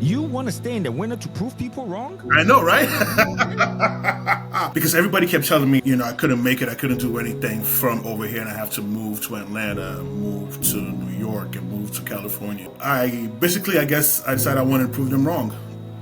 You want to stay in the winter to prove people wrong? I know, right? Because everybody kept telling me, I couldn't make it. I couldn't do anything from over here, and I have to move to Atlanta, move to New York, and move to California. I guess, I decided I wanted to prove them wrong.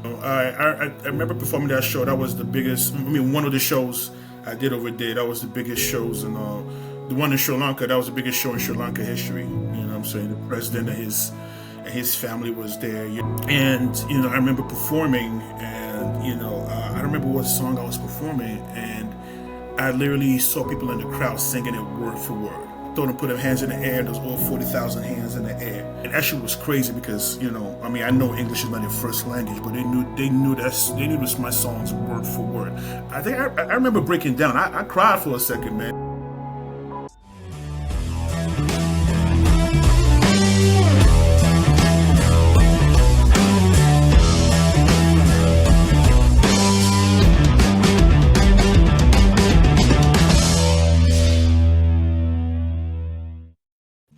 I remember performing that show. That was the biggest. I mean, one of the shows I did over there. That was the biggest shows, and the one in Sri Lanka. That was the biggest show in Sri Lanka history. You know what I'm saying? The president and his family was there, and I remember performing, and I don't remember what song I was performing, and I literally saw people in the crowd singing it word for word. Told them put their hands in the air. There's all 40,000 hands in the air. And that shit was crazy because I know English is not their first language, but they knew this my songs word for word. I remember breaking down. I cried for a second, man.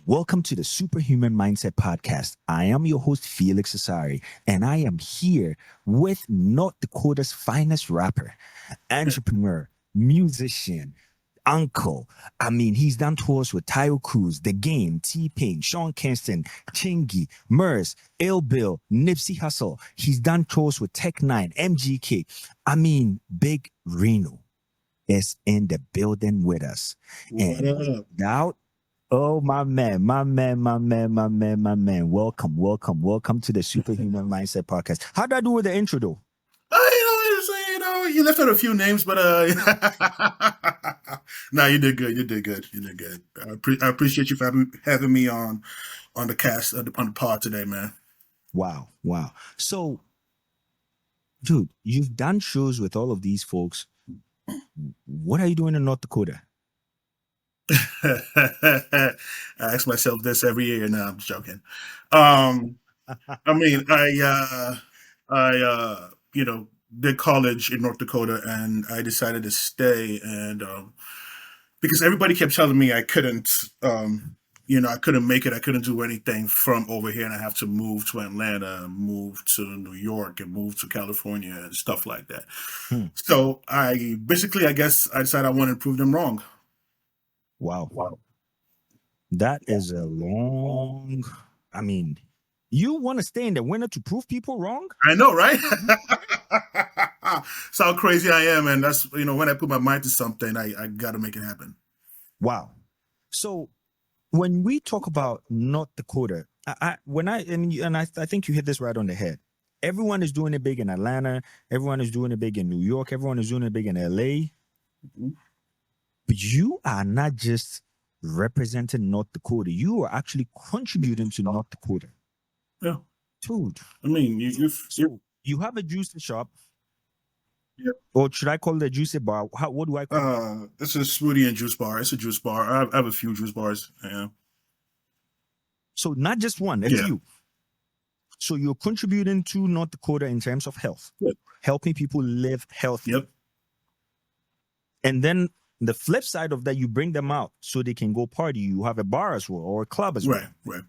Welcome to the Superhuman Mindset podcast. I am your host, Felix Asari, and I am here with North Dakota's finest rapper, entrepreneur, musician, uncle. I mean, he's done tours with Tayo Cruz, The Game, T-Pain, Sean Kingston, Chingy, Murs, Ill Bill, Nipsey Hussle. He's done tours with Tech Nine, MGK. I mean, Big Reeno is in the building with us. And without Oh, my man. Welcome to the Superhuman Mindset podcast. How did I do with the intro, though? You left out a few names, but no, you did good. You did good. I appreciate you for having me on the cast on the pod today, man. Wow. So, dude, you've done shows with all of these folks. What are you doing in North Dakota? I ask myself this every year. No, I'm just joking. I mean, I did college in North Dakota, and I decided to stay, and because everybody kept telling me I couldn't, I couldn't make it. I couldn't do anything from over here, and I have to move to Atlanta, move to New York, and move to California and stuff like that. So I guess, I decided I wanted to prove them wrong. Wow. That is a long. I mean, you want to stay in the winter to prove people wrong? I know, right? That's how crazy I am, and that's when I put my mind to something, I got to make it happen. Wow. So when we talk about North Dakota, I think you hit this right on the head. Everyone is doing it big in Atlanta. Everyone is doing it big in New York. Everyone is doing it big in LA. Mm-hmm. But you are not just representing North Dakota. You are actually contributing to North Dakota. Yeah. Dude. I mean, you have a juicy shop. Yep. Or should I call it a juicy bar? What do I call it? It's a smoothie and juice bar. It's a juice bar. I have a few juice bars. Yeah. So not just one, a few. So you're contributing to North Dakota in terms of health. Yep. Helping people live healthy. Yep. And then the flip side of that, you bring them out so they can go party. You have a bar as well, or a club as well. Right.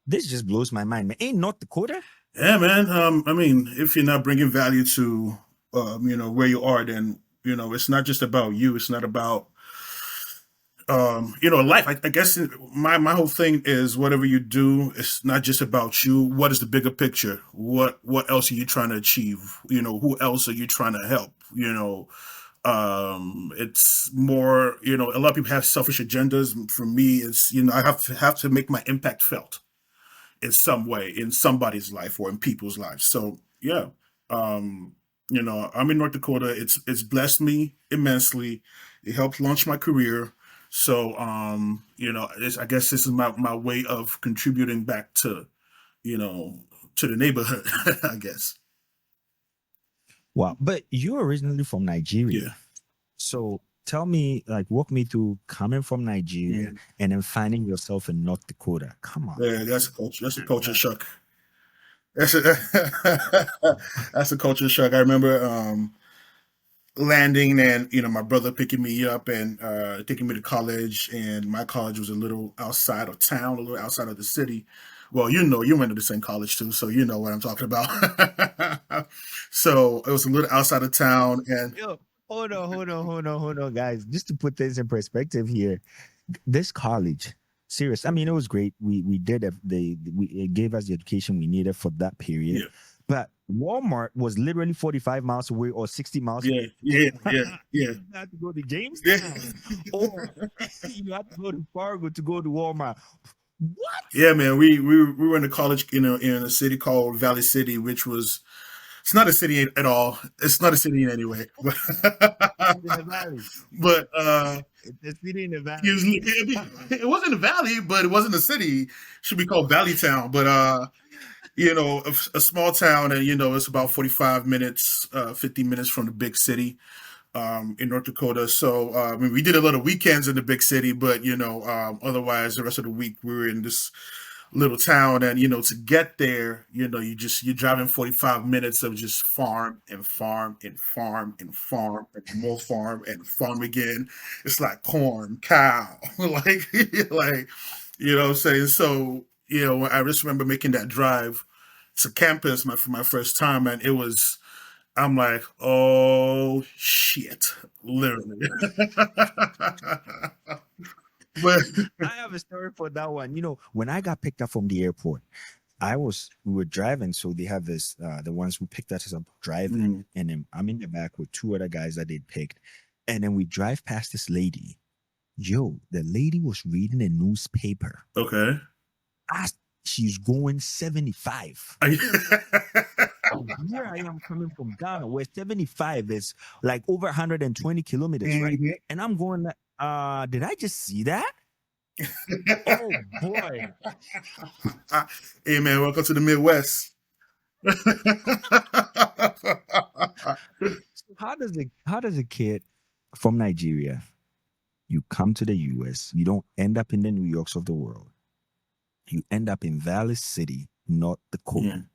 This just blows my mind, man. Ain't North Dakota? Yeah, man. I mean, if you're not bringing value to, where you are, then, it's not just about you. It's not about, life. I guess my whole thing is whatever you do, it's not just about you. What is the bigger picture? What else are you trying to achieve? Who else are you trying to help? It's more, a lot of people have selfish agendas. For me, it's, I have to make my impact felt in some way in somebody's life or in people's lives. So yeah, I'm in North Dakota. It's blessed me immensely. It helped launch my career. So I guess this is my way of contributing back to to the neighborhood. I guess. Wow. But you're originally from Nigeria. Yeah. So tell me, walk me through coming from Nigeria and then finding yourself in North Dakota. Come on. Yeah, that's a culture shock. That's a culture shock. I remember landing and my brother picking me up and taking me to college, and my college was a little outside of town, a little outside of the city, Well, you went to the same college too, so you know what I'm talking about. So it was a little outside of town, and Yo, hold on, guys. Just to put things in perspective here, this college, serious. I mean, it was great. We did it gave us the education we needed for that period. yeah, But Walmart was literally 45 miles away or 60 miles yeah, away. yeah, yeah, yeah, You had to go to yeah. Jamestown, or you had to go to Fargo to go to Walmart. What? Yeah, man. We were in a college, in a city called Valley City, which was it's not a city at all. It's not a city in any way, but It's in the valley. but It's a city in the it valley. was it wasn't a valley, but it wasn't a city. It should be called Valley Town, but a small town, and it's about 45 minutes, 50 minutes from the big city, in North Dakota. So I mean, we did a lot of weekends in the big city, but otherwise the rest of the week we were in this little town, and to get there, you're driving 45 minutes of just farm and farm and farm and farm and more farm and farm again. It's like corn, cow, like like what I'm saying. So I just remember making that drive to campus for my first time, and it was. I'm like, oh shit, literally. But I have a story for that one. When I got picked up from the airport, we were driving, so they have this the ones who picked us up driving, mm, and then I'm in the back with two other guys that they'd picked, and then we drive past this lady. Yo, the lady was reading a newspaper okay. as she's going 75. Here I am coming from Ghana, where 75 is like over 120 kilometers, right? Mhm. And I'm going, did I just see that? Oh boy. Hey man, welcome to the Midwest. So how does a kid from Nigeria, you come to the US, you don't end up in the New Yorks of the world. You end up in Valley City, North Dakota. Mm,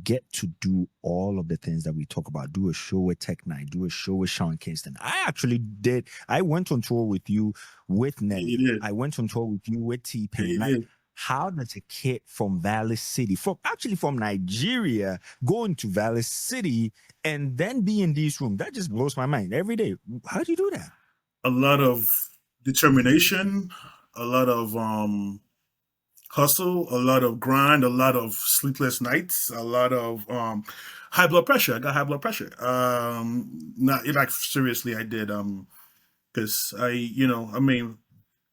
Get to do all of the things that we talk about. Do a show with Tech Nine, do a show with Sean Kingston. I went on tour with you with yeah, Nelly. you did. I went on tour with you with T Yeah, Pain. you Like, did. how does a kid from Valley City, from Nigeria, go into Valley City and then be in these rooms? That just blows my mind every day. How do you do that? A lot of determination, a lot of hustle, a lot of grind, a lot of sleepless nights, a lot of high blood pressure. I got high blood pressure. Not like seriously, I did. Because I mean,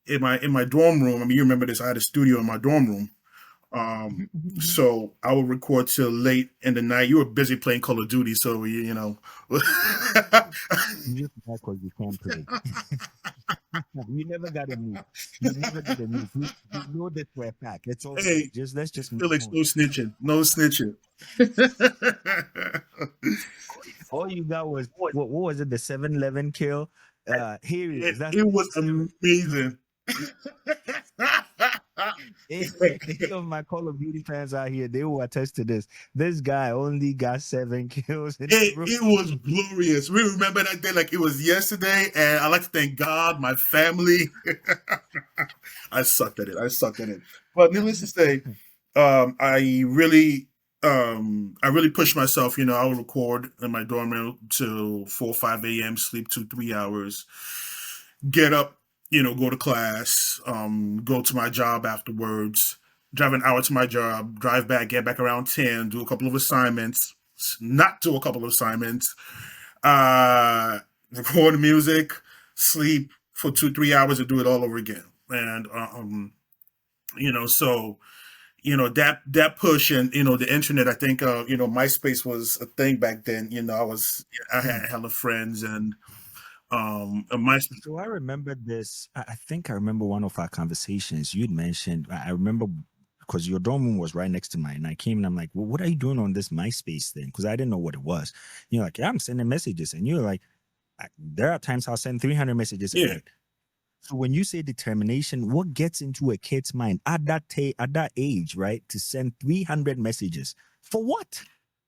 in my dorm room. I mean, you remember this? I had a studio in my dorm room. So I would record till late in the night. You were busy playing Call of Duty, so You just because you can't play. You never got a move. You never got a move. We know that for a fact. It's all good. Hey, Let's just move Felix, on. no snitching, no snitching. All you got was what was it? The 7-Eleven kill. Here he it, is. That's it was amazing. any of my Call of Duty fans out here. They will attest to this. This guy only got 7 kills in the room. It was glorious. We remember that day like it was yesterday, and I like to thank God, my family. I sucked at it. I sucked at it. But needless to say, I really pushed myself. I would record in my dorm room till 4 or 5 a.m., sleep 2 3 hours, get up, go to class, go to my job afterwards, drive an hour to my job, drive back, get back around 10, do a couple of assignments, not do a couple of assignments, uh, record music, sleep for 2 3 hours, and do it all over again. And so that push, and the internet. I think MySpace was a thing back then. I Hmm. had hella friends, and my So I remember this. I think I remember one of our conversations. You'd mentioned. I remember because your dorm room was right next to mine. And I came and I'm like, well, what are you doing on this MySpace thing? Because I didn't know what it was. You're like, yeah, I'm sending messages, and you're like, there are times I'll send 300 messages a yeah. night. So when you say determination, what gets into a kid's mind at that age, right, to send 300 messages for what?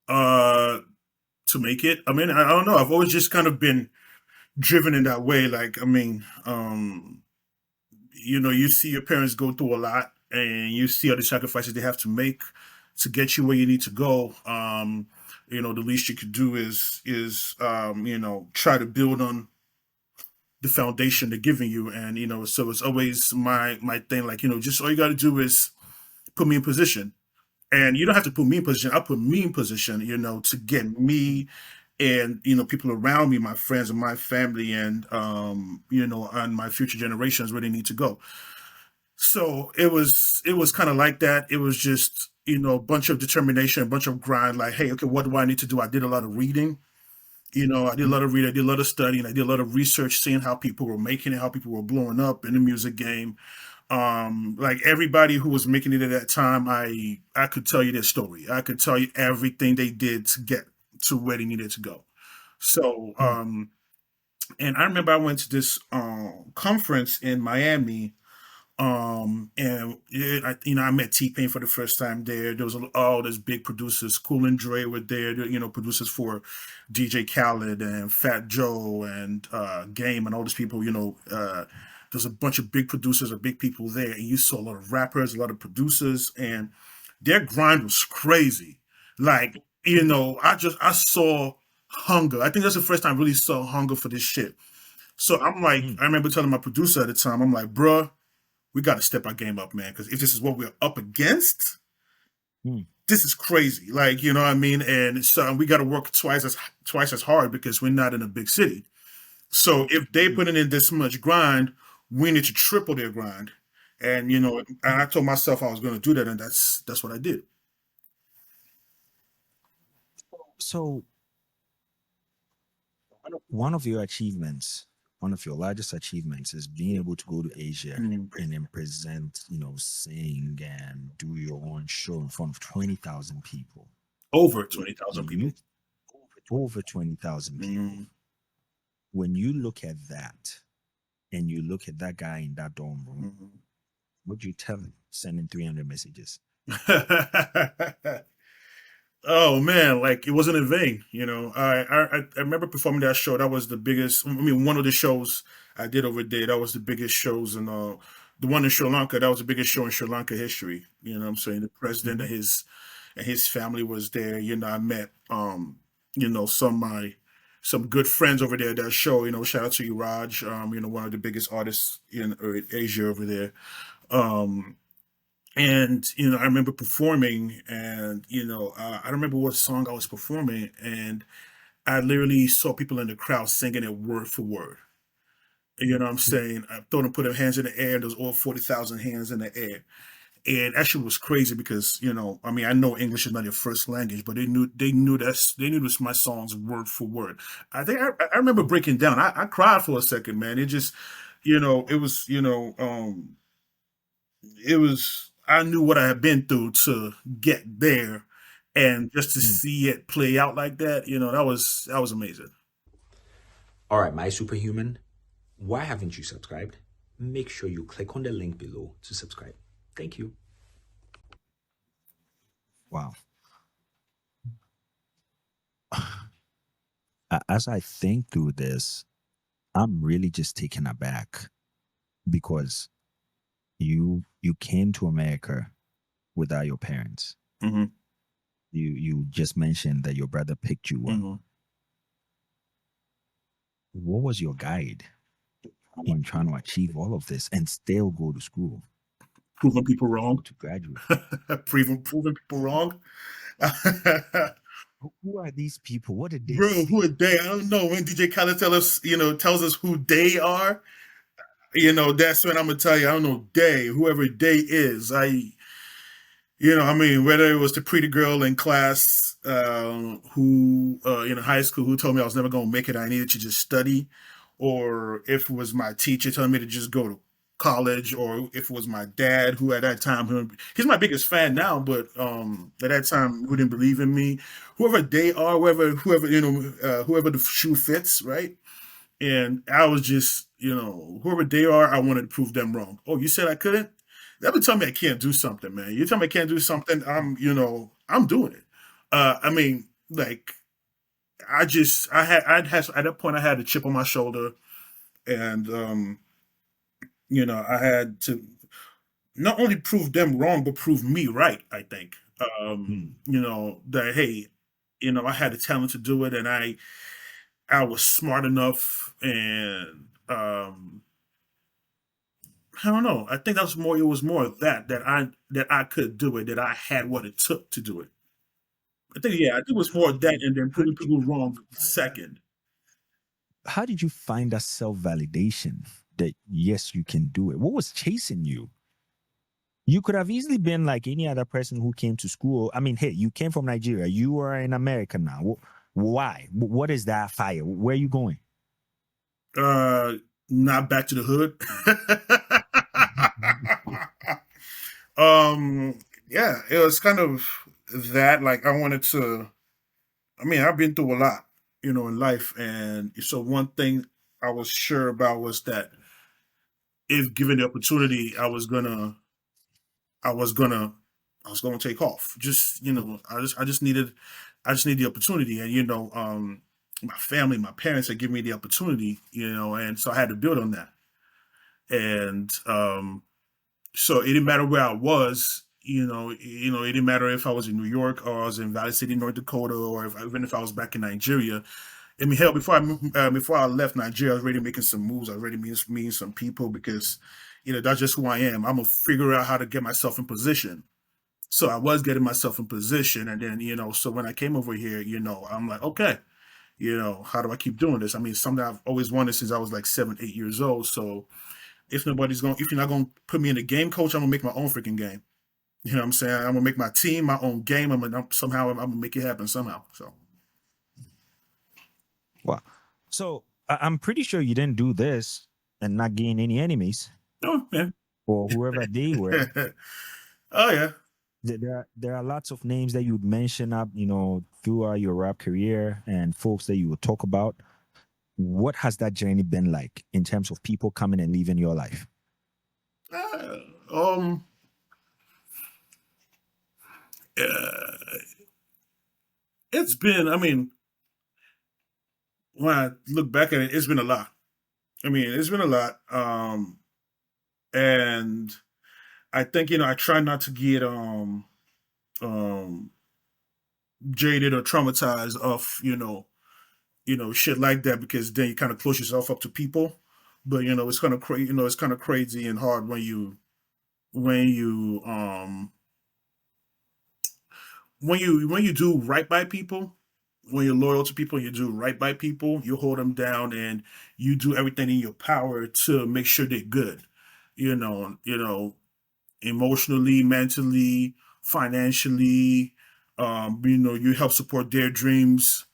uh to make it. I mean, I don't know. I've always just kind of been driven in that way. Like, I mean, you see your parents go through a lot, and you see all the sacrifices they have to make to get you where you need to go. The least you could do is try to build on the foundation they're giving you. And so it's always my thing, like, just all you got to do is put me in position. And you don't have to put me in position. I put me in position, to get me and people around me, my friends and my family, and my future generations where they need to go. So it was kind of like that. It was just a bunch of determination, a bunch of grind. Like, hey, okay, what do I need to do? I did a lot of reading. I did a lot of reading. I did a lot of studying. I did a lot of research, seeing how people were making it, how people were blowing up in the music game. Like everybody who was making it at that time, I could tell you their story. I could tell you everything they did to get to where they needed to go. So, Mm, and I remember I went to this conference in Miami, and I met T Pain for the first time there. There was all these big producers. Cool and Dre were there. Producers for DJ Khaled and Fat Joe and Game and all these people. There's a bunch of big producers or big people there, and you saw a lot of rappers, a lot of producers, and their grind was crazy. Like, I saw hunger. I think that's the first time I really saw hunger for this shit. So I'm like, mm, I remember telling my producer at the time, I'm like, bruh, we got to step our game up, man. Because if this is what we're up against, mm, this is crazy. Like, you know what I mean? And so we got to work twice as hard because we're not in a big city. So if they mm. putting in this much grind, we need to triple their grind. And I told myself I was going to do that, and that's what I did. So one of your achievements, one of your largest achievements is being able to go to Asia Mm. and then present, sing and do your own show in front of 20,000 people. Over 20,000 When you people. over 20,000 people, Mm. when you look at that and you look at that guy in that dorm room, Mhm. what do you tell him? Sending 300 messages. Oh man, like it wasn't in vain. I remember performing that show. That was the biggest. I mean, one of the shows I did over there. That was the biggest shows, and the one in Sri Lanka. That was the biggest show in Sri Lanka history. You know what I'm saying? The president Mhm. and his family was there. I met some good friends over there at that show. Shout out to you, Raj. One of the biggest artists in Asia over there. Um, and I remember performing, and I don't remember what song I was performing, and I literally saw people in the crowd singing it word for word. You know what I'm saying? I told them put their hands in the air. There's all 40,000 hands in the air, and actually was crazy because I mean, I know English is not your first language, but they knew this my songs word for word. I think I remember breaking down. I cried for a second, man. It just it was I knew what I had been through to get there, and just to Mm. see it play out like that, that was amazing. All right, my superhuman, why haven't you subscribed? Make sure you click on the link below to subscribe. Thank you. Wow. As I think through this, I'm really just taken aback because you came to America without your parents. Hmm. You just mentioned that your brother picked you up. Hmm. What was your guide in trying to achieve all of this and still go to school Proving people wrong. to graduate? Proving people wrong. Who are these people? What did they Bro, who see? are they? I don't know. When DJ Khaled tells us who they are, that's when I'm gonna tell you. I don't know they, whoever they is. I mean, whether it was the pretty girl in class who, in high school, who told me I was never going to make it, I needed to just study, or if it was my teacher telling me to just go to college, or if it was my dad who at that time, he's my biggest fan now, but at that time, who didn't believe in me. Whoever they are, whoever the shoe fits, right? And I was just, whoever they are, I wanted to prove them wrong. Oh, you said I couldn't? Never tell me I can't do something, man. You tell me I can't do something, I'm doing it. I mean, like, I had at that point I had a chip on my shoulder, and I had to. not only prove them wrong, but prove me right. I think, Mm. that hey, I had the talent to do it, and I was smart enough, and I don't know. I think that was more. It was more of that I could do it. That I had what it took to do it. I think I think it was more of that, and then How proving did you people wrong second. how did you find that self-validation that yes, you can do it? What was chasing you? You could have easily been like any other person who came to school. I mean, hey, you came from Nigeria. You are in America now. Why? What is that fire? Where are you going? Uh, Not back to the hood. um, yeah, it was kind of that. Like I wanted to. I mean, I've been through a lot, in life, and so one thing I was sure about was that if given the opportunity, I was gonna, I was gonna take off. Just I just need the opportunity, and my family, my parents had given me the opportunity, and so I had to build on that, and so it didn't matter where I was. It didn't matter if I was in New York or I was in Valley City, North Dakota, or even if I was back in Nigeria. I mean, hell, before I left Nigeria, I was already making some moves. I was already meeting some people because, that's just who I am. I'm gonna figure out how to get myself in position. So I was getting myself in position, and then so when I came over here, I'm like, okay, how do I keep doing this? I mean, something I've always wanted since I was like 7, 8 years old. So if you're not gonna put me in the game, coach, I'm gonna make my own freaking game. You know what I'm saying? I'm gonna make my team my own game. I'm gonna make it happen somehow. So, Wow. So I'm pretty sure you didn't do this and not gain any enemies oh yeah. or whoever they were. Oh yeah. There are lots of names that you'd mention up, throughout your rap career and folks that you would talk about. What has that journey been like in terms of people coming and leaving your life? Uh, um. Uh, it's been. I mean, when I look back at it, it's been a lot. I mean, it's been a lot. And I think I try not to get um jaded or traumatized of shit like that, because then you kind of close yourself up to people. But it's kind of it's kind of crazy and hard when you when you do right by people, when you're loyal to people, you do right by people, you hold them down, and you do everything in your power to make sure they're good. Emotionally, mentally, financially. You help support their dreams.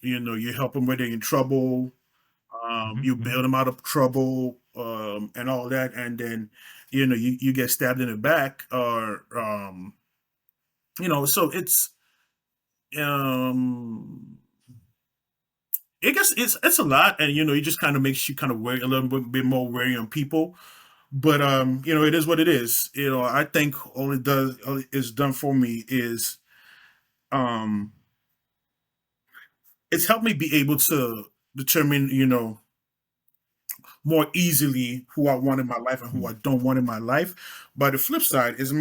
You help them when they're in trouble. Mhm, You mhm. bail them out of trouble, and all that, and then you get stabbed in the back, or so um I guess it's a lot, and it just kind of makes you kind of worry a little bit more wary on people. But it is what it is. I think all it is done for me is um it's helped me be able to determine, more easily who I want in my life and who Mm, I don't want in my life. But the flip side is it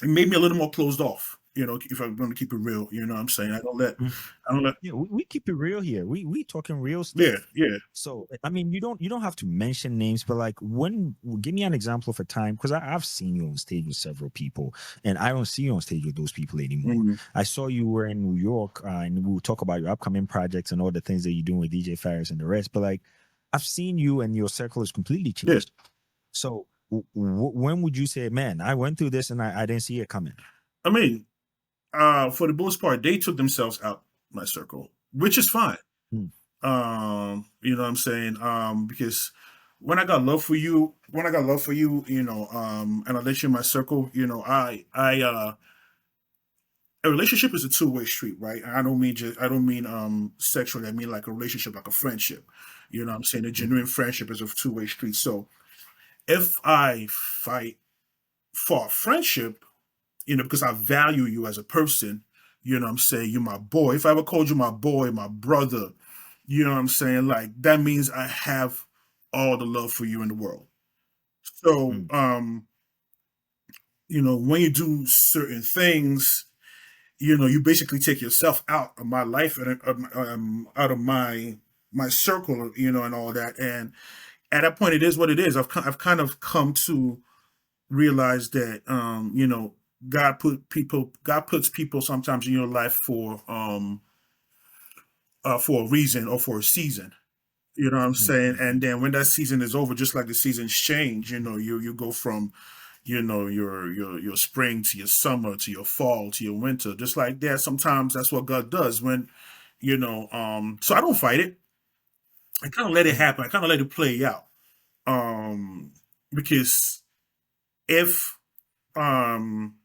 made me a little more closed off. If I'm going to keep it real, what I'm saying, mm. I don't let, Yeah, we keep it real here. We talking real yeah, stuff. yeah. So I mean, you don't have to mention names, but like when give me an example of a time because I've seen you on stage with several people, and I don't see you on stage with those people anymore. Mhm. I saw you were in New York, and we'll talk about your upcoming projects and all the things that you're doing with DJ Farris and the rest. But like, I've seen you, and your circle has completely Yeah. changed. So when would you say, man, I went through this and I didn't see it coming? I mean, for the most part, they took themselves out my circle, which is fine. Hmm. You know what I'm saying? Because when I got love for you, and I let you in my circle, a relationship is a two-way street, right? I don't mean sexually. I mean like a relationship, like a friendship. You know what I'm saying? A genuine friendship is a two-way street. So if I fight for a friendship, because I value you as a person, what I'm saying, you're my boy. If I ever called you my boy, my brother, what I'm saying, like that means I have all the love for you in the world. So, Mm. when you do certain things, you basically take yourself out of my life and out of my circle, and all that. And at that point, it is what it is. I've kind of come to realize that, God puts people sometimes in your life for a reason or for a season. You know what I'm Mm. saying? And then when that season is over, just like the seasons change, you go from, your spring to your summer to your fall to your winter, just like that. Sometimes that's what God does when, so I don't fight it. I kind of let it Mm. happen. I kind of let it play out. Um, because if um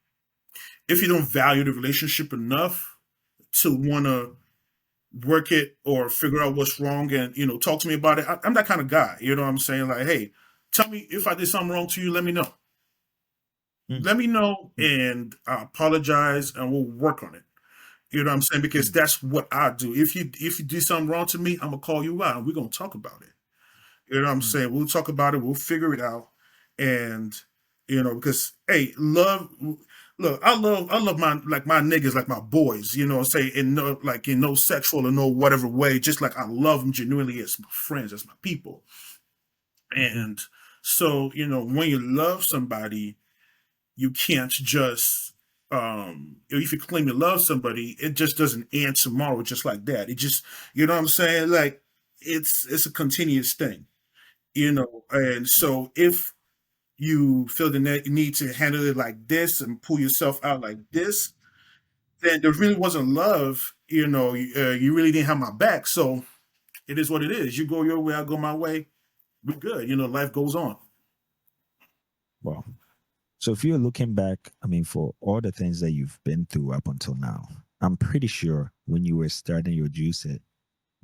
if you don't value the relationship enough to want to work it or figure out what's wrong and talk to me about it, I'm that kind of guy. You know what I'm saying? Like, hey, tell me if I did something wrong to you. Let me know. Mm. Let me know, Mm. and I apologize, and we'll work on it. You know what I'm saying? Because Mm. that's what I do. If you do something wrong to me, I'm gonna call you out, and we're gonna talk about it. You know what I'm Mm. saying? We'll talk about it. We'll figure it out, and because hey, love. Look, I love my niggas like my boys. Say in no sexual or no whatever way. Just like I love them genuinely as my friends, as my people. Mhm. And so when you love somebody, you can't just if you claim to love somebody, it just doesn't end tomorrow just like that. It just what I'm saying? Like it's a continuous thing, and so if you feel the need to handle it like this and pull yourself out like this, then there really wasn't love. You really didn't have my back. So it is what it is. You go your way, I go my way. We're good. Life goes on. Wow. So if you're looking back, I mean, for all the things that you've been through up until now, I'm pretty sure when you were starting your juice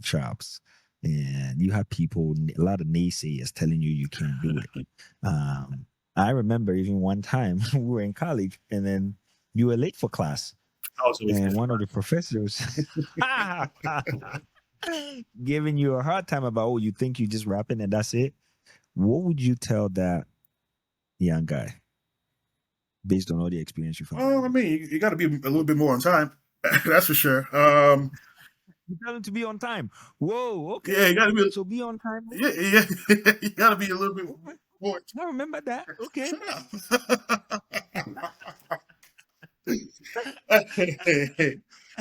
shops and you had people, a lot of naysayers telling you can't do it. Um, I remember even one time we were in college and then you were late for class, I was always and different. one of the professors giving you a hard time about, oh, you think you just rapping and that's it. What would you tell that young guy based on all the experience you've had? Well, I mean, you got to be a little bit more on time. That's for sure. You tell him to be on time. Whoa, Yeah, okay. you got to be. So be on time. Yeah, yeah, you got to be a little bit Okay. more. I remember that. Okay.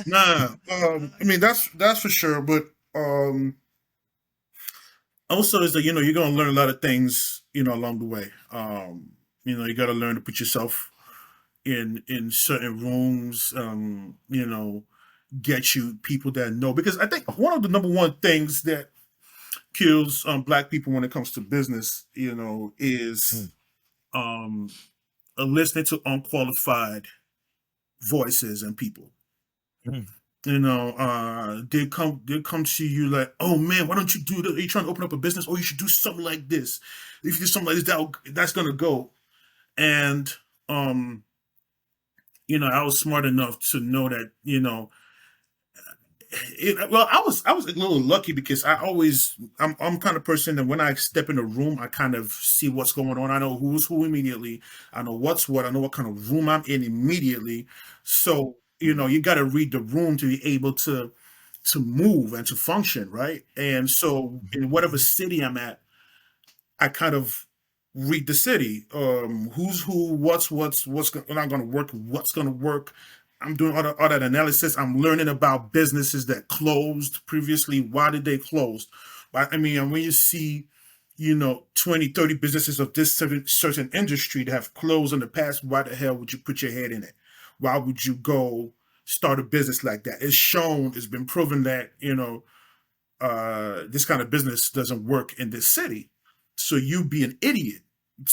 Nah, I mean that's for sure. But also is that you're gonna learn a lot of things along the way. You got to learn to put yourself in certain rooms. Get you people that know, because I think one of the number one things that kills black people when it comes to business, is Mm. um listening to unqualified voices and people. Mm. They come to you like, oh man, why don't you do that? Are you trying to open up a business? Oh, you should do something like this. If you do something like this, that's gonna go. And um, I was smart enough to know that, well, I was a little lucky because I'm kind of person that when I step in a room, I kind of see what's going on. I know who's who immediately. I know what's what. I know what kind of room I'm in immediately. So you got to read the room to be able to move and to function, right? And so in whatever city I'm at, I kind of read the city. Who's who, not going to work, what's going to work. I'm doing all that analysis. I'm learning about businesses that closed previously. Why did they close? I mean, and when you see, 20, 30 businesses of this certain industry that have closed in the past, why the hell would you put your head in it? Why would you go start a business like that? It's been proven that, this kind of business doesn't work in this city. So you be an idiot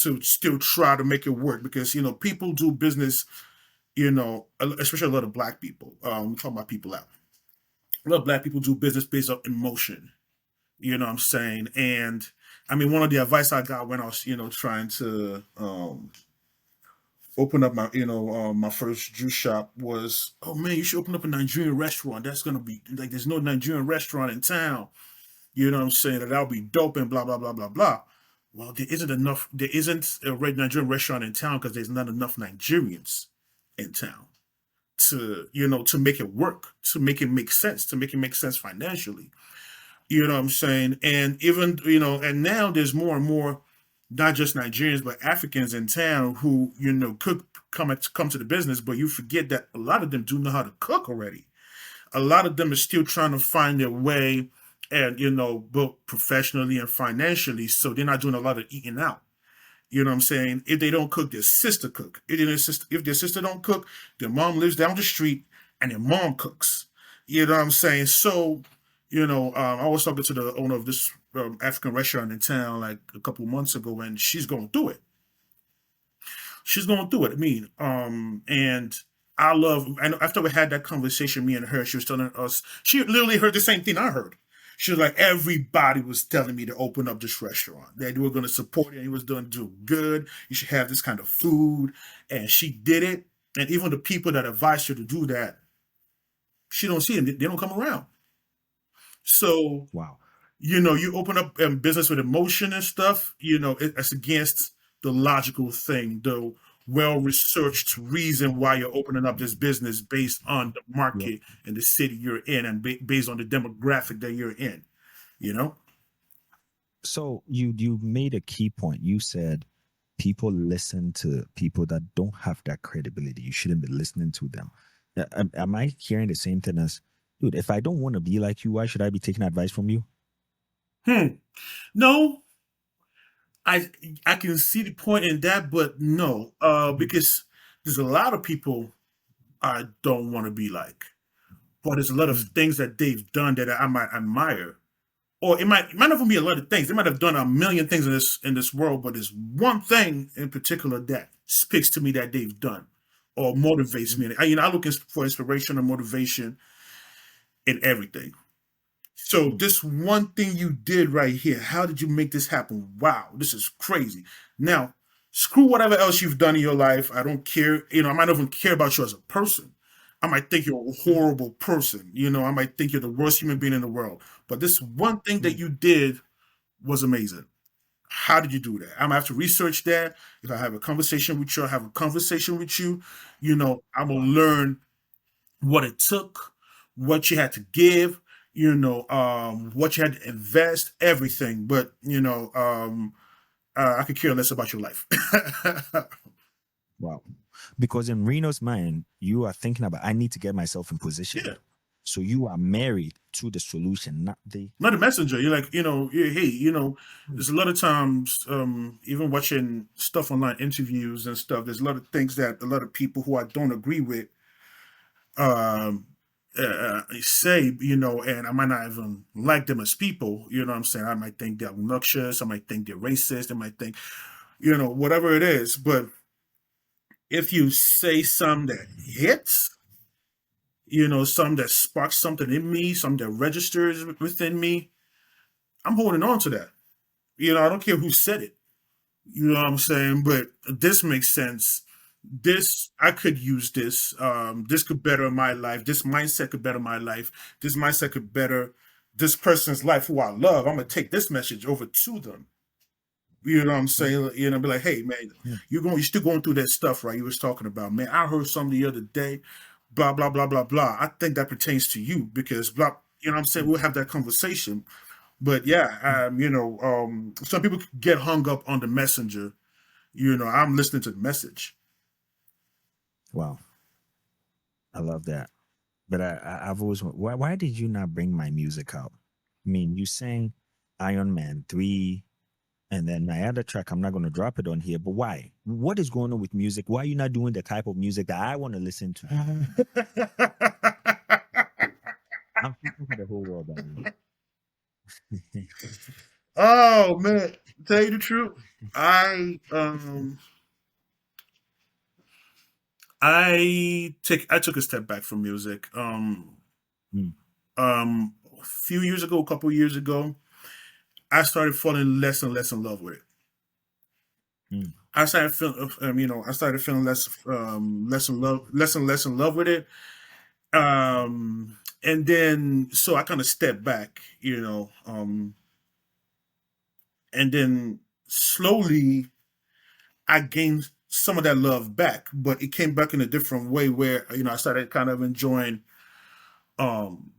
to still try to make it work, because people do business. Especially a lot of black people. We talk about people out. A lot of black people do business based on emotion. You know what I'm saying? And I mean, one of the advice I got when I was trying to open up my first juice shop was, oh man, you should open up a Nigerian restaurant. That's gonna be like, there's no Nigerian restaurant in town. You know what I'm saying? That'll be dope and blah blah blah blah blah. well, there isn't enough. There isn't a red Nigerian restaurant in town because there's not enough Nigerians in town to to make it work, to make it make sense, to make it make sense financially. You know what I'm saying? And even and now there's more and more, not just Nigerians but Africans in town who cook, come to the business, but you forget that a lot of them do know how to cook already. A lot of them are still trying to find their way and both professionally and financially, so they're not doing a lot of eating out. You know what I'm saying? If they don't cook, their sister cook. If their sister don't cook, their mom lives down the street and their mom cooks. You know what I'm saying? So, I was talking to the owner of this African restaurant in town like a couple months ago, and she's going through it. She's going through it. I mean, and I love. And after we had that conversation, me and her, she was telling us she literally heard the same thing I heard. She was like, everybody was telling me to open up this restaurant. That they were going to support it. And he was going to do good. You should have this kind of food. And she did it. And even the people that advised her to do that, she don't see them. They don't come around. So, Wow. you open up business with emotion and stuff, it's against the logical thing, the well-researched reason why you're opening up this business based on the Yeah. market and the city you're in and based on the demographic that you're in, you know? So you made a key point. You said people listen to people that don't have that credibility. You shouldn't be listening to them. Am I hearing the same thing as, dude, if I don't want to be like you, why should I be taking advice from you? No, I I can see the point in that, but no, because there's a lot of people I don't want to be like, but there's a lot of Mm, things that they've done that I might admire. Or it might not even be a lot of things. They might have done a million things in this world, but there's one thing in particular that speaks to me that they've done or motivates mm, me. I look for inspiration and motivation in everything. So mm, this one thing you did right here, how did you make this happen? Wow, this is crazy. Now, screw whatever else you've done in your life. I don't care. I might not even care about you as a person. I might think you're a mm, horrible person. I might think you're the worst human being in the world. But this one thing that mm. you did was amazing. How did you do that? I'm gonna have to research that. If I have a conversation with you, I have a conversation with you. I'm gonna Wow. learn what it took, what you had to give, what you had to invest, everything. But I could care less about your life. Wow. Because in Reno's mind, you are thinking about, I need to get myself in Yeah, position. So you are married to the solution, not the. not a messenger. You're like, hey, Mm, there's a lot of times, even watching stuff online, interviews and stuff. There's a lot of things that a lot of people who I don't agree with um say, and I might not even like them as people, you know what I'm saying? I might think they're obnoxious, I might think they're racist, I might think, whatever it is. But if you say something that hits, something that sparks something in me, something that registers within me, I'm holding on to that. I don't care who said it. You know what I'm saying? But this makes sense. This I could use this. This could better my life. This mindset could better my life. This mindset could better this person's life who I love. I'm gonna take this message over to them. You know what I'm mm, saying? Be like, hey man, mm, you're still going through that stuff, right? You was talking about, man. I heard something the other day, blah blah blah blah blah. I think that pertains to you because blah. You know what I'm saying? mm, We'll have that conversation. But yeah, mm. some people get hung up on the messenger. I'm listening to the message. Wow. I love that. But I've always, why did you not bring my music out? I mean, you sang Iron Man 3, and then my other track, I'm not going to drop it on here, but why? What is going on with music? Why are you not doing the type of music that I want to listen to? I'm speaking for the whole world, by the way. Oh man, to tell you the truth, I took a step back from music. Mm, A few years ago, a couple years ago, I started falling less and less in love with it. mm, I started feeling less and less in love with it. And then so I kind of stepped back, and then slowly I gained some of that love back, but it came back in a different way where, I started kind of enjoying um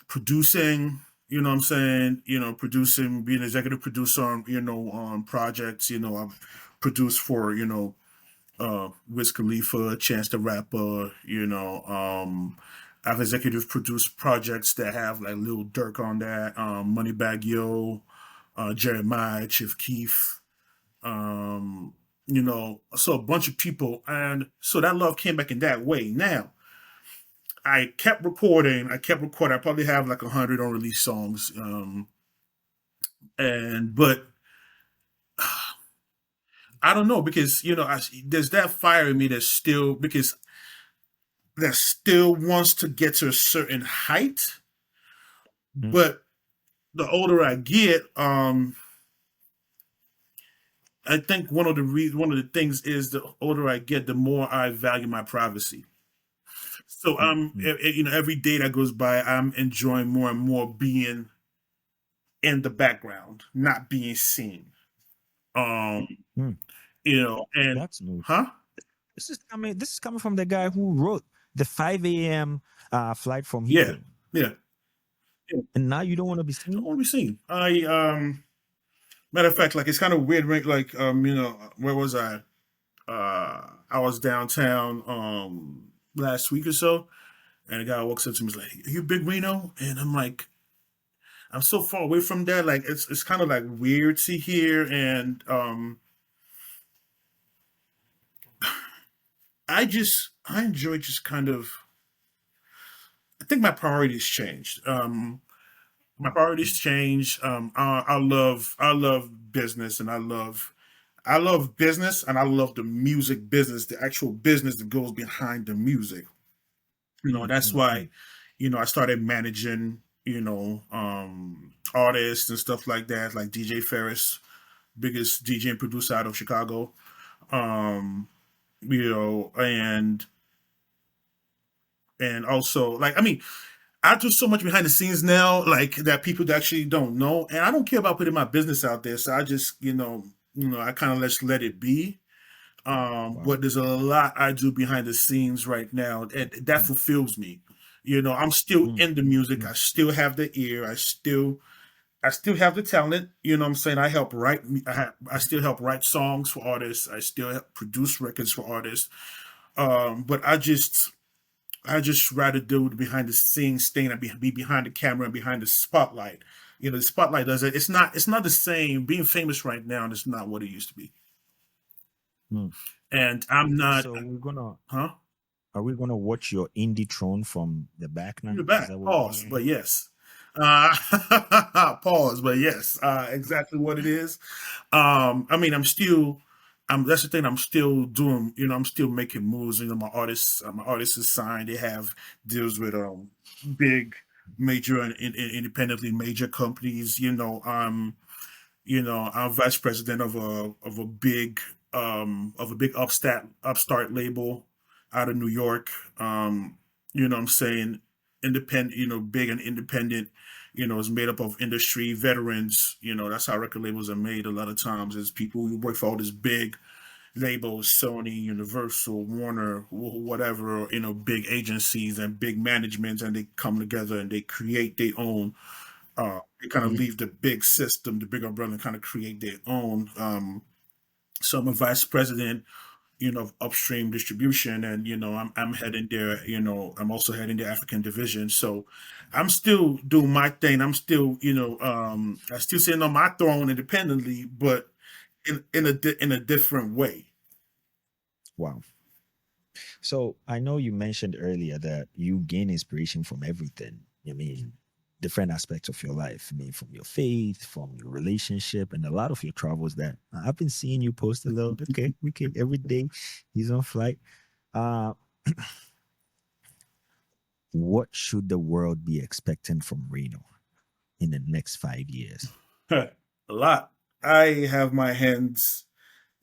producing, what I'm saying, producing, being executive producer on, on projects, I've produced for, Wiz Khalifa, Chance the Rapper, I've executive produced projects that have like Lil Durk on that, Moneybag Yo, Jeremiah, Chief Keef, um, so a bunch of people, and so that love came back in that way. Now I kept recording. I kept recording. I probably have like 100 unreleased songs, and but I don't know because there's that fire in me that's still because that still wants to get to a certain height. Mm, But the older I get, I think one of the things is the older I get, the more I value my privacy. So mm, mm, every day that goes by, I'm enjoying more and more being in the background, not being seen. Um, mm. and That's new. huh? This is coming from the guy who wrote the 5 a.m. Flight from Yeah, Heathrow. yeah, yeah. And now you don't want to be I seen? want to be seen. Matter of fact, like it's kind of weird, right? Like where was I? I was downtown last week or so, and a guy walks up to me, and was like, "Are you Big Reeno?" And I'm like, I'm so far away from that. Like it's kind of like weird to hear, and I enjoy just kind of. I think my priorities changed. My priorities Mm, changed. I love business, and I love business, and I love the music business, the actual business that goes behind the music. mm, That's mm, why, mm, I started managing, artists and stuff like that, like DJ Ferris, biggest DJ and producer out of Chicago. Um, and also like I do so much behind the scenes now, like that people actually don't know, and I don't care about putting my business out there. So I just, I kind of just let it be. wow. But there's a lot I do behind the scenes right now, and that Mm, fulfills me. I'm still mm, in the music. mm, I still have the ear. I still have the talent. You know what I'm saying? I help write. I still help write songs for artists. I still help produce records for artists. But I just rather do the behind the scenes thing and be behind the camera and behind the spotlight. The spotlight does it. It's not the same. Being famous right now is not what it used to be. mm. And I'm not, So huh? are we gonna watch your indie throne from the back In the now? Is back. that what we're Pause, gonna but do? yes. Pause, but yes. Exactly what it is. I'm still. That's the thing. I'm still doing. I'm still making moves. My artists is signed. They have deals with big, major and independently major companies. I'm vice president of a big upstart label out of New York. I'm saying independent, big and independent, is made up of industry veterans. That's how record labels are made a lot of times is people who work for all these big labels, Sony, Universal, Warner, whatever, big agencies and big managements, and they come together and they create their own they kind of Mm, leave the big system, the big umbrella, and kind of create their own. So I'm a vice president, of upstream distribution, and I'm heading there. I'm also heading the African division. So I'm still doing my thing. I'm still, I still sitting on my throne independently, but in a different way. wow. So I know you mentioned earlier that you gain inspiration from everything. I mean, different aspects of your life. I mean, from your faith, from your relationship, and a lot of your travels. That I've been seeing you post a little. Okay, every day he's on flight. Uh, what should the world be expecting from Reno in the next 5 years? A lot. I have my hands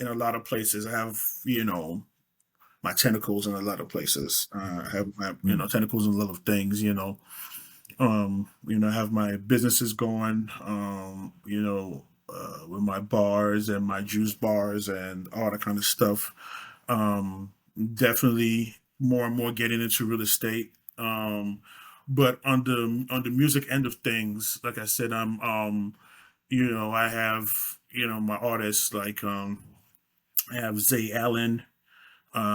in a lot of places. I have, my tentacles in a lot of places. I have my, Mm, tentacles in a lot of things. I have my businesses going. with my bars and my juice bars and all that kind of stuff. Um, Definitely more and more getting into real estate. But on the music end of things, like I said, I have my artists like I have Zay Allen.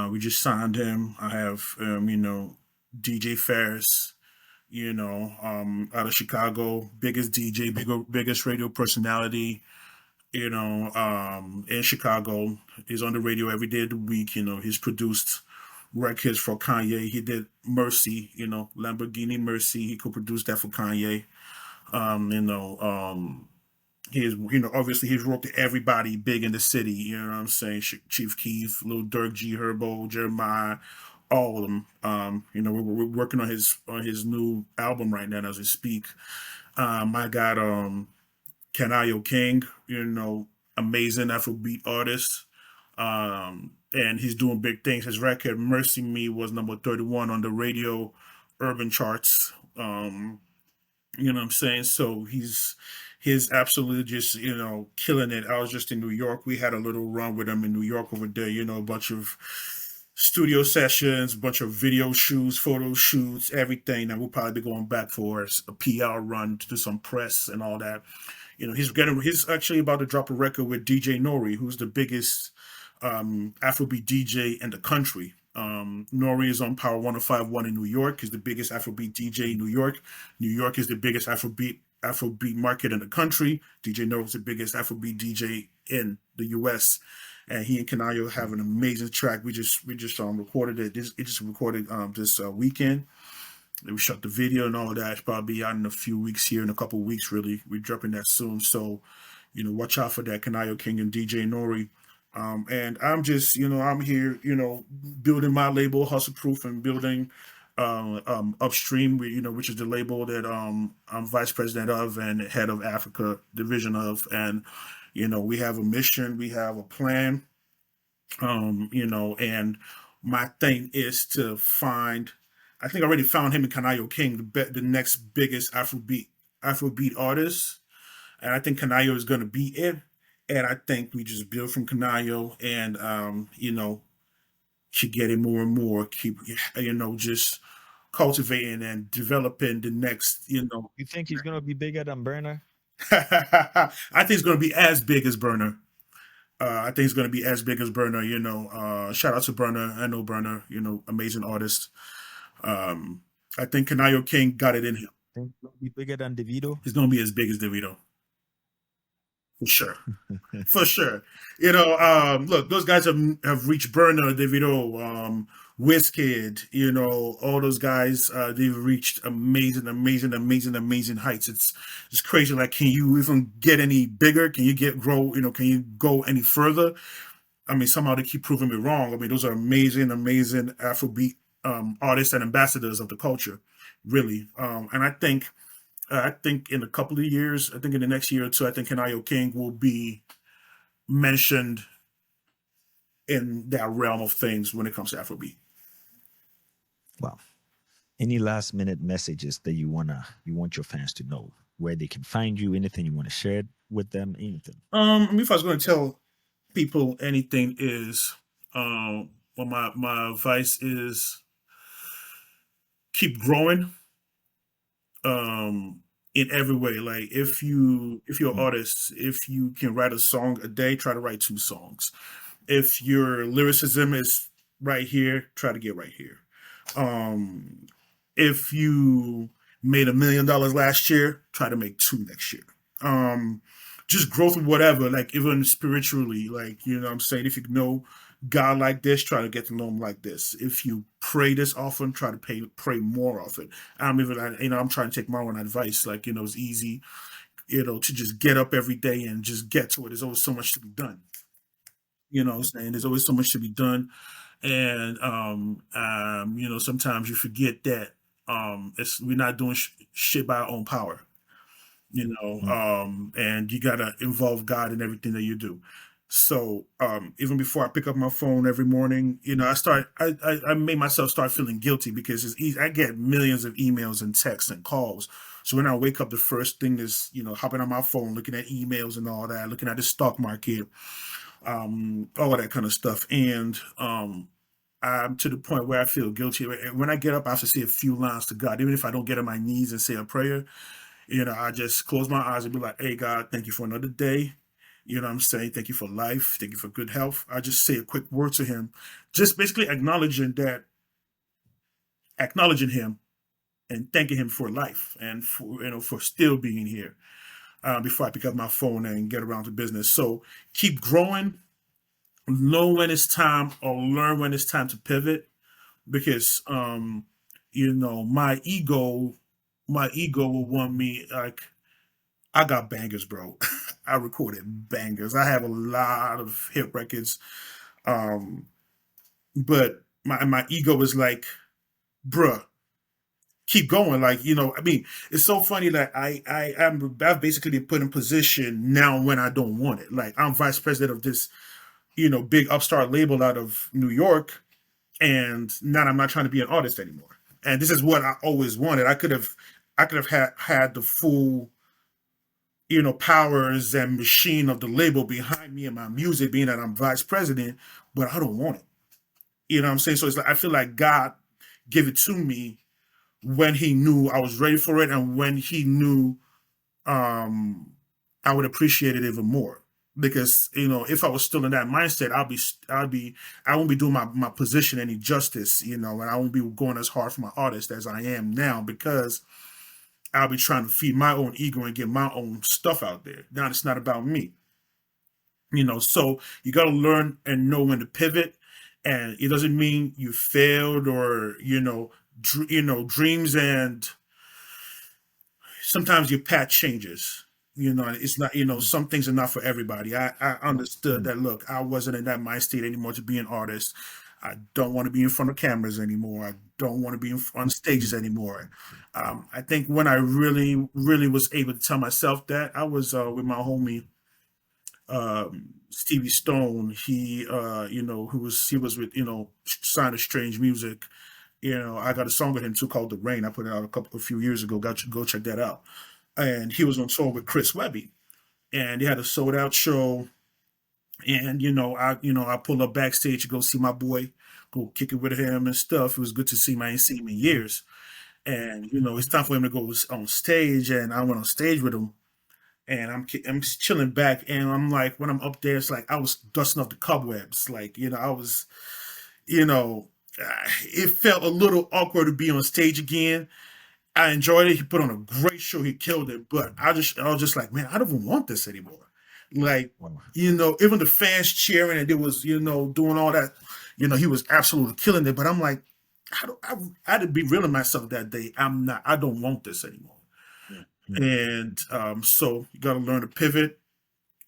We just signed him. I have DJ Ferris. Out of Chicago, biggest DJ, biggest radio personality, in Chicago. He's on the radio every day of the week. He's produced records for Kanye. He did Mercy, Lamborghini Mercy. He co-produced that for Kanye. Um, you know, um, he's, obviously he's wrote to everybody big in the city. You know what I'm saying? Chief Keef, Lil Durk, G Herbo, Jeremiah, all of them. We're working on his new album right now as we speak. I got Canayo King, amazing Afrobeat artist. And he's doing big things. His record Mercy Me was number 31 on the radio urban charts. You know what I'm saying? So he's absolutely just, killing it. I was just in New York. We had a little run with him in New York over there, a bunch of studio sessions, a bunch of video shoots, photo shoots, everything. And we'll probably be going back for a PR run to do some press and all that. He's actually about to drop a record with DJ Nori, who's the biggest Afrobeat DJ in the country. Nori is on Power 105.1 in New York. He's the biggest Afrobeat DJ in New York. New York is the biggest Afrobeat market in the country. DJ Nori is the biggest Afrobeat DJ in the U.S. And he and Kanayo have an amazing track. We just recorded it. It just recorded this weekend. We shot the video and all that. It's probably out in a few weeks here, in a couple weeks, really. We're dropping that soon. So, watch out for that. Kanayo King and DJ Nori. And I'm just, I'm here, building my label, Hustle Proof, and building Upstream, which is the label that I'm vice president of and head of Africa division of. And, we have a mission, we have a plan, and my thing is to find, I think I already found him in Kanayo King, the next biggest Afrobeat artist. And I think Kanayo is going to be it. And I think we just build from Kanayo and, keep getting more and more, keep, just cultivating and developing the next, You think he's gonna be bigger than Burner? I think it's going to be as big as Burner. I think it's going to be as big as Burner, shout out to Burner. I know Burner, amazing artist. I think Kanayo King got it in him. Think he'll be bigger than Davido? He's going to be as big as DeVito. For sure. For sure. Look, those guys have reached Burner, Davido, Wizkid, all those guys, they've reached amazing heights. It's crazy. Like, can you even get any bigger? Can you can you go any further? I mean, somehow they keep proving me wrong. I mean, those are amazing Afrobeat artists and ambassadors of the culture, really. And I think in a couple of years, I think in the next year or two, I think Kanayo King will be mentioned in that realm of things when it comes to Afrobeat. Well, any last minute messages that you want your fans to know, where they can find you, anything you want to share with them, anything? If I was going to tell people anything is, well, my advice is keep growing. In every way. Like, if you're an artist, if you can write a song a day, try to write 2 songs. If your lyricism is right here, try to get right here. Um, if you made $1 million last year, try to make 2 next year. Just growth with whatever, like even spiritually, like, what I'm saying, if you know God like this, try to get to know him like this. If you pray this often, try to pray more often. I'm trying to take my own advice. Like, it's easy, to just get up every day and just get to it. There's always so much to be done. What I'm saying? There's always so much to be done. And, sometimes you forget that we're not doing shit by our own power, Mm. and you got to involve God in everything that you do. So even before I pick up my phone every morning, I made myself start feeling guilty because it's easy. I get millions of emails and texts and calls. So when I wake up, the first thing is, hopping on my phone, looking at emails and all that, looking at the stock market, all of that kind of stuff. And I'm to the point where I feel guilty. When I get up, I have to say a few lines to God, even if I don't get on my knees and say a prayer. I just close my eyes and be like, hey, God, thank you for another day. You know what I'm saying? Thank you for life. Thank you for good health. I just say a quick word to him, just basically acknowledging him and thanking him for life and for still being here before I pick up my phone and get around to business. So keep growing, know when it's time or learn when it's time to pivot because, my ego will want me like, I got bangers, bro. I recorded bangers. I have a lot of hit records. Um, but my ego is like, bruh, keep going. Like, I mean, it's so funny that I've basically been put in position now when I don't want it. Like I'm vice president of this, big upstart label out of New York, and now I'm not trying to be an artist anymore. And this is what I always wanted. I could have had the full powers and machine of the label behind me and my music, being that I'm vice president, but I don't want it. You know what I'm saying? So it's like I feel like God gave it to me when He knew I was ready for it, and when He knew um, I would appreciate it even more. Because if I was still in that mindset, I won't be doing my position any justice, and I won't be going as hard for my artist as I am now because I'll be trying to feed my own ego and get my own stuff out there. Now it's not about me, So you got to learn and know when to pivot, and it doesn't mean you failed or dreams and sometimes your path changes. It's not. Some things are not for everybody. I understood that. Look, I wasn't in that mind state anymore to be an artist. I don't want to be in front of cameras anymore. I don't want to be on stages anymore. I think when I really, really was able to tell myself that, I was with my homie Stevie Stone. He was with Sign of Strange Music. I got a song with him too called "The Rain." I put it out a few years ago. Got you go check that out. And he was on tour with Chris Webby, and they had a sold out show. And I pull up backstage to go see my boy, go kick it with him and stuff. It was good to see him. I ain't seen him in years. And it's time for him to go on stage, and I went on stage with him. And I'm just chilling back, and I'm like, when I'm up there, it's like I was dusting off the cobwebs. Like I was, you know, it felt a little awkward to be on stage again. I enjoyed it. He put on a great show. He killed it. But I was just like, man, I don't even want this anymore. Like, even the fans cheering and it was, doing all that, he was absolutely killing it. But I'm like, I had to be real to myself that day. I don't want this anymore. And so you got to learn to pivot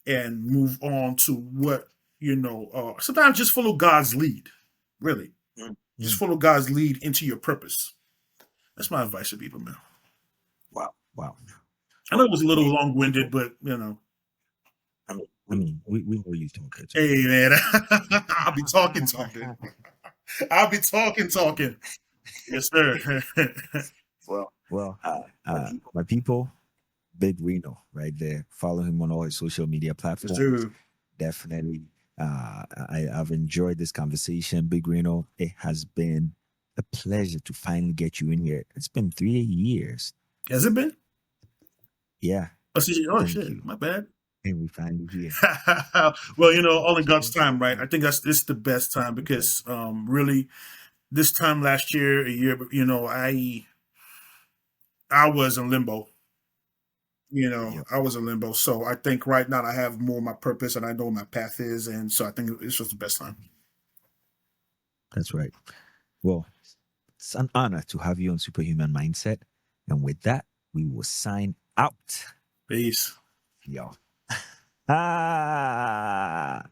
and move on to what, sometimes just follow God's lead, really. Just follow God's lead into your purpose. That's my advice to people, man. Wow. I know it was a little long-winded, but I mean, we know you talking. Hey, man, I'll be talking. I'll be talking. Yes, sir. Well, my people, Big Reeno, right there. Follow him on all his social media platforms. Dude. Definitely. I've enjoyed this conversation, Big Reeno. It has been a pleasure to finally get you in here. It's been 3 years. Has it been? Yeah. Oh, shit. My bad. And we finally here. Well, all in God's time, right? I think this is the best time because really this time last year, I was in limbo. I was in limbo. So I think right now I have more of my purpose and I know what my path is. And so I think it's just the best time. That's right. Well, it's an honor to have you on Superhuman Mindset. And with that, we will sign out. Peace. Yo. Ah.